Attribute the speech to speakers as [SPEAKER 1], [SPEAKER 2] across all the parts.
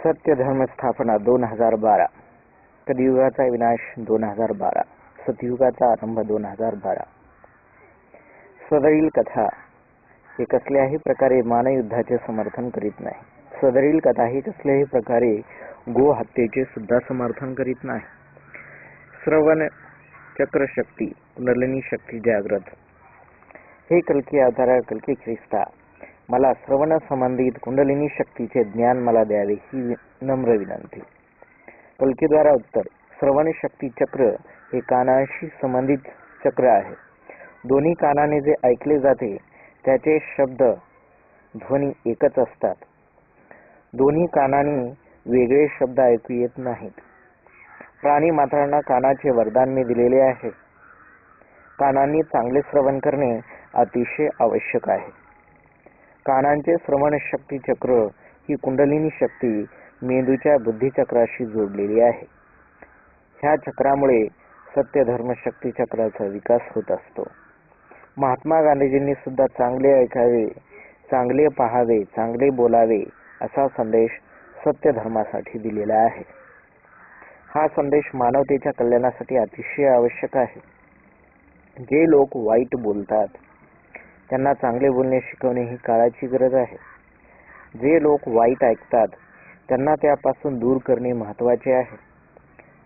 [SPEAKER 1] सत्य धर्म स्थापना 2012, कलियुगाचा विनाश 2012, सतयुगाचा आरंभ 2012. सदरील कथा हे कसल्याही प्रकारे मानयुद्धाचे समर्थन करीत नाही. सदरील कथा ही कसल्याही प्रकारे गो हत्येचे सुद्धा समर्थन करीत नाही. श्रवण चक्र शक्ती, कुंडलिनी शक्ती जागृत. हे कल्की अवतारा, कल्की ख्रिस्ता, मला श्रवण संबंधित कुंडलिनी शक्तीचे ज्ञान मला द्यावे ही नम्र विनंती. कल्कीद्वारा उत्तर. श्रवण शक्ती चक्र हे कानाशी संबंधित चक्र आहे. दोन्ही कानाने जे ऐकले जाते त्याचे शब्द ध्वनी एकच असतात. दोन्ही कानाने वेगळे शब्द ऐकू येत नाहीत. प्राणी मात्रांना कानाचे वरदान मी दिलेले आहे. कानांनी चांगले श्रवण करणे अतिशय आवश्यक आहे. कानांचे श्रवण शक्ती चक्र ही कुंडलिनी शक्ती मेंदूच्या बुद्धिचक्राशी जोडलेली आहे. ह्या चक्रामुळे सत्य धर्म शक्ती चक्राचा विकास होत असतो. महात्मा गांधीजींनी सुद्धा चांगले ऐकावे, चांगले पाहावे, चांगले बोलावे असा संदेश सत्य धर्मासाठी दिलेला आहे. हा संदेश मानवतेच्या कल्याणासाठी अतिशय आवश्यक आहे. जे लोक वाईट बोलतात त्यांना चांगले बोलणे शिकवणे ही काळाची गरज आहे. जे लोक वाईट ऐकतात त्यांना त्यापासून दूर करणे महत्त्वाचे आहे.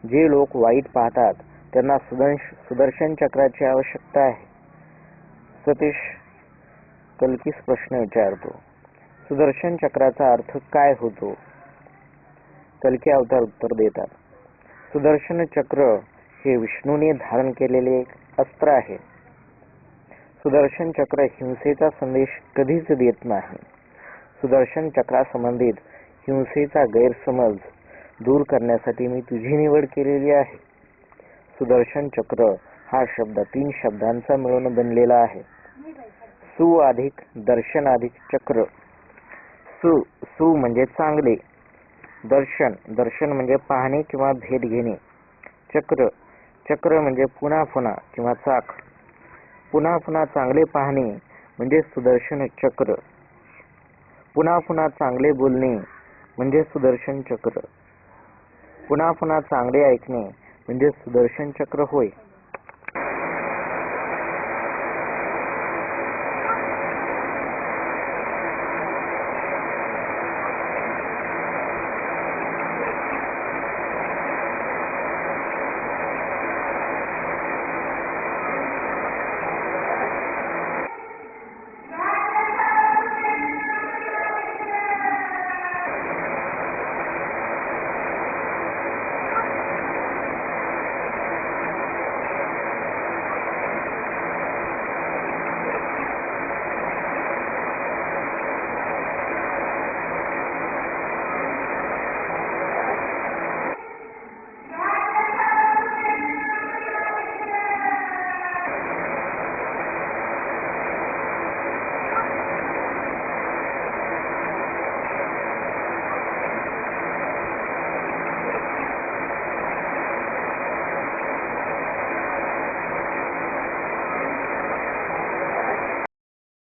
[SPEAKER 1] जे लोक वाईट पाहतात त्यांना सुदर्शन चक्राची आवश्यकता आहे. सतीश कल्कीस प्रश्न विचारतो, सुदर्शन चक्राचा अर्थ काय होतो? कल्की अवतार उत्तर देतात, सुदर्शन चक्र हे विष्णूने धारण केलेले एक अस्त्र आहे. सुदर्शन चक्र हिंसेचा संदेश कधीच देत नाही. सुदर्शन चक्रासंबंधित हिंसेचा गैरसमज दूर करण्यासाठी मी तुझी निवड केलेली आहे. सुदर्शन चक्र हा शब्द 3 शब्दांचा मिळून बनलेला आहे. सु अधिक दर्शन अधिक चक्र. सु म्हणजे चांगले. दर्शन म्हणजे पाहणे किंवा भेद घेणे. चक्र म्हणजे पुन्हा पुन्हा किंवा चाक. पुन्हा पुन्हा चांगले पाहणे म्हणजे सुदर्शन चक्र. पुन्हा पुन्हा चांगले बोलणे म्हणजे सुदर्शन चक्र. पुन्हा पुन्हा चांगले ऐकणे म्हणजे सुदर्शन चक्र होय.